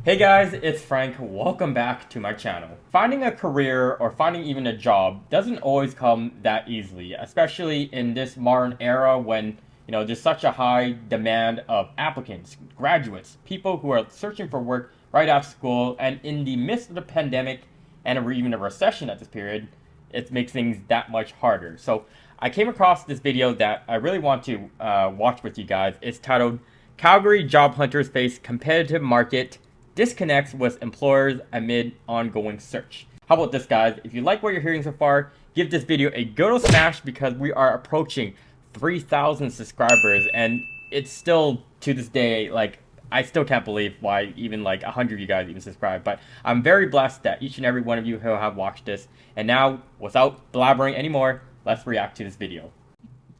Hey guys, it's Frank. Welcome back to my channel. Finding a career or finding even a job doesn't always come that easily, especially in this modern era when, there's such a high demand of applicants, graduates, people who are searching for work right after school, and in the midst of the pandemic and even a recession at this period, it makes things that much harder. So I came across this video that I really want to watch with you guys. It's titled Calgary Job Hunters Face Competitive Market Disconnects with Employers Amid Ongoing Search. How about this, guys? If you like what you're hearing so far, give this video a good old smash because we are approaching 3,000 subscribers, and it's still, to this day, I still can't believe why even 100 of you guys even subscribe. But I'm very blessed that each and every one of you who have watched this. And now, without blabbering anymore, let's react to this video.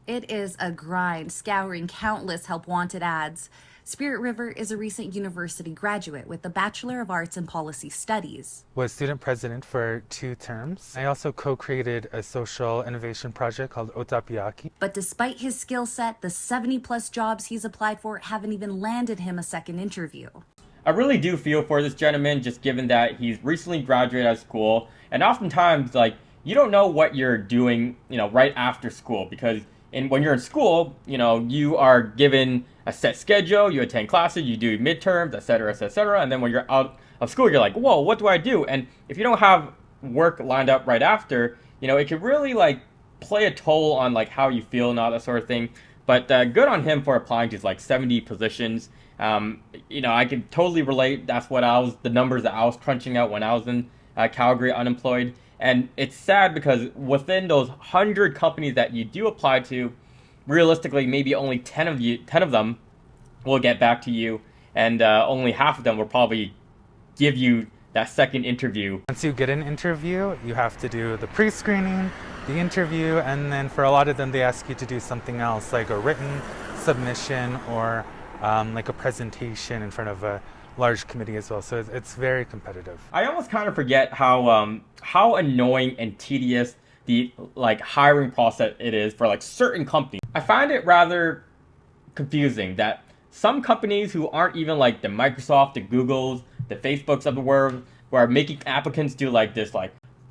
It is a grind, scouring countless help wanted ads. Spirit River is a recent university graduate with a Bachelor of Arts in Policy Studies. Was student president for 2 terms. I also co-created a social innovation project called Otapiaki. But despite his skill set, the 70-plus jobs he's applied for haven't even landed him a second interview. I really do feel for this gentleman, just given that he's recently graduated out of school, and oftentimes, you don't know what you're doing, right after school, because when you're in school, you are given a set schedule, you attend classes, you do midterms, etc., and then when you're out of school, you're like, whoa, what do I do? And if you don't have work lined up right after, it could really, play a toll on, how you feel and all that sort of thing. But good on him for applying to, 70 positions. I can totally relate. That's the numbers that I was crunching out when I was in Calgary unemployed. And it's sad because within those 100 companies that you do apply to, realistically, maybe only 10 of them will get back to you, and only half of them will probably give you that second interview. Once you get an interview, you have to do the pre-screening, the interview, and then for a lot of them, they ask you to do something else, like a written submission or like a presentation in front of a large committee as well. So it's very competitive. I almost kind of forget how annoying and tedious the hiring process it is for certain companies. I find it rather confusing that some companies who aren't even the Microsoft, the Googles, the Facebooks of the world, who are making applicants do this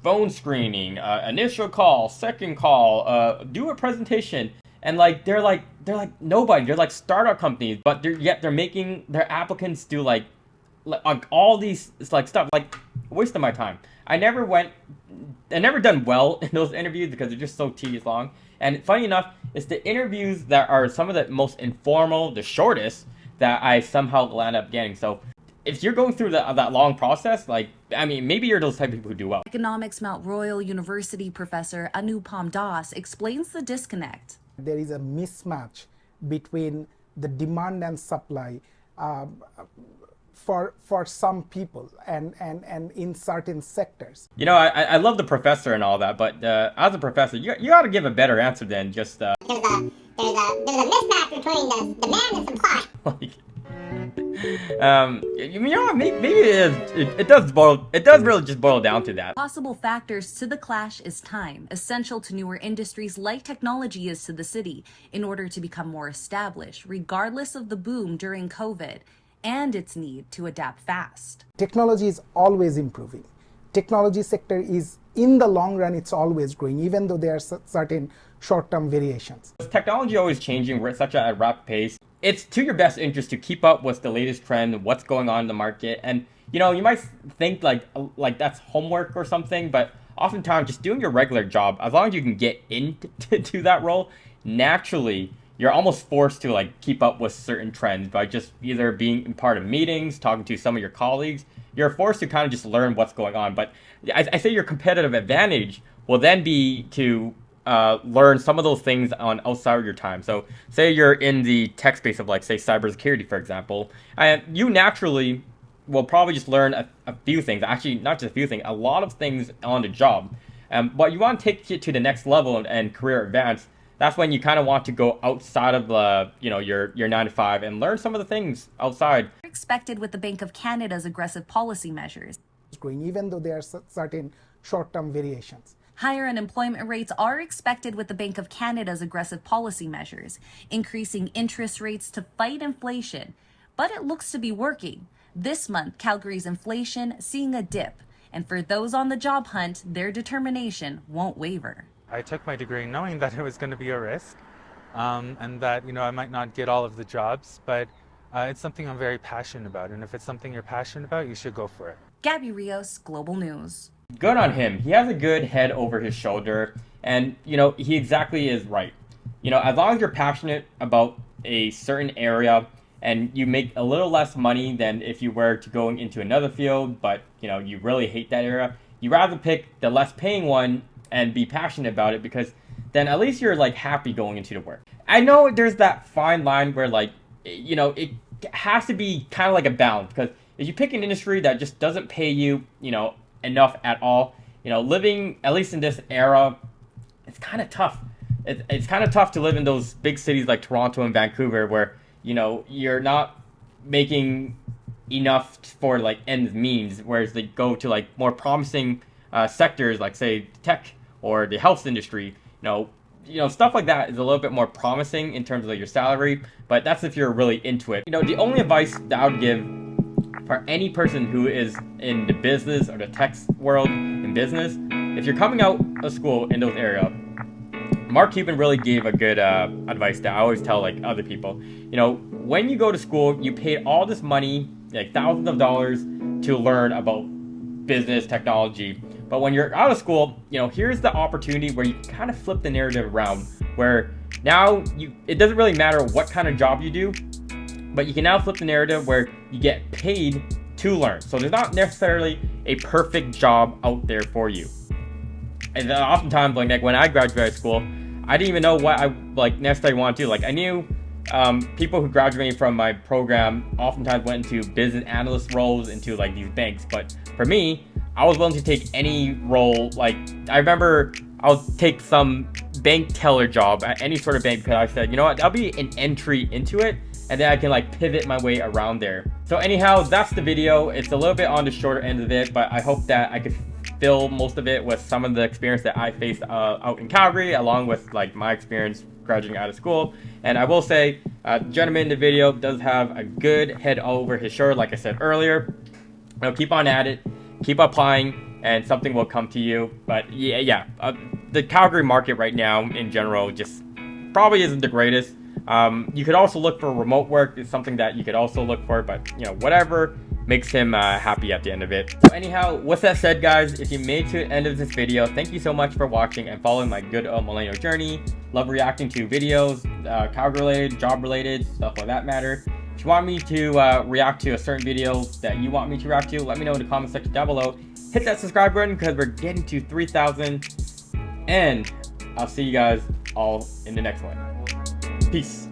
phone screening, initial call, second call, do a presentation, and they're nobody. They're startup companies, but they're making their applicants do all these stuff. Waste of my time. I never done well in those interviews because they're just so tedious long. And funny enough, it's the interviews that are some of the most informal, the shortest, that I somehow land up getting. So if you're going through that long process, maybe you're those type of people who do well. Economics Mount Royal University professor Anupam Das explains the disconnect. There is a mismatch between the demand and supply for some people and in certain sectors. I love the professor and all that, but as a professor, you got to give a better answer than just there's a mismatch between the demand and supply. Maybe it does really just boil down to that. Possible factors to the clash is time, essential to newer industries like technology is to the city, in order to become more established, regardless of the boom during COVID, and its need to adapt fast. Technology is always improving. Technology sector is, in the long run, it's always growing, even though there are certain short-term variations. With technology always changing at such a rapid pace, it's to your best interest to keep up with the latest trend, what's going on in the market. And you might think that's homework or something, but oftentimes just doing your regular job, as long as you can get into that role, naturally you're almost forced to keep up with certain trends by just either being part of meetings, talking to some of your colleagues. You're forced to kind of just learn what's going on. But I say your competitive advantage will then be to learn some of those things on outside of your time. So say you're in the tech space of say cybersecurity, for example, and you naturally will probably just learn a few things. Actually, not just a few things, a lot of things on the job. But you want to take it to the next level and career advance. That's when you kind of want to go outside of your 9 to 5 and learn some of the things outside. Expected with the Bank of Canada's aggressive policy measures. Growing, even though there are certain short-term variations. Higher unemployment rates are expected with the Bank of Canada's aggressive policy measures, increasing interest rates to fight inflation. But it looks to be working. This month, Calgary's inflation seeing a dip, and for those on the job hunt, their determination won't waver. I took my degree knowing that it was going to be a risk, and that I might not get all of the jobs, but it's something I'm very passionate about. And if it's something you're passionate about, you should go for it. Gabby Rios, Global News. Good on him. He has a good head over his shoulder, and he exactly is right. As long as you're passionate about a certain area and you make a little less money than if you were to going into another field, but you really hate that area, you rather pick the less paying one and be passionate about it, because then at least you're like happy going into the work. I know there's that fine line where it has to be kind of like a balance, because if you pick an industry that just doesn't pay you enough at all, living at least in this era, it's kind of tough. It's kind of tough to live in those big cities like Toronto and Vancouver, where you're not making enough for like ends means, whereas they go to like more promising sectors like say tech or the health industry. Stuff like that is a little bit more promising in terms of your salary, but that's if you're really into it. The only advice that I would give for any person who is in the business or the tech world in business, if you're coming out of school in those areas, Mark Cuban really gave a good advice that I always tell like other people. When you go to school, you paid all this money, like thousands of dollars, to learn about business technology. But when you're out of school, here's the opportunity where you can kind of flip the narrative around, where now it doesn't really matter what kind of job you do, but you can now flip the narrative where you get paid to learn. So there's not necessarily a perfect job out there for you. And oftentimes, like when I graduated school, I didn't even know what I necessarily want to do. Like I knew people who graduated from my program oftentimes went into business analyst roles into like these banks. But for me, I was willing to take any role. Like I remember I'll take some bank teller job at any sort of bank, because I said, that'll be an entry into it, and then I can like pivot my way around there. So anyhow, that's the video. It's a little bit on the shorter end of it, but I hope that I could fill most of it with some of the experience that I faced out in Calgary, along with like my experience graduating out of school. And I will say, the gentleman in the video does have a good head over his shoulder, like I said earlier. Keep on at it, keep applying, and something will come to you. But the Calgary market right now in general just probably isn't the greatest. You could also look for remote work. It's something that you could also look for, but whatever makes him happy at the end of it. So anyhow, with that said, guys, if you made it to the end of this video, thank you so much for watching and following my good old millennial journey. Love reacting to videos, Calgary related, job related, stuff like that matter. If you want me to react to a certain video that you want me to react to, let me know in the comment section down below. Hit that subscribe button, because we're getting to 3,000, and I'll see you guys all in the next one. Peace.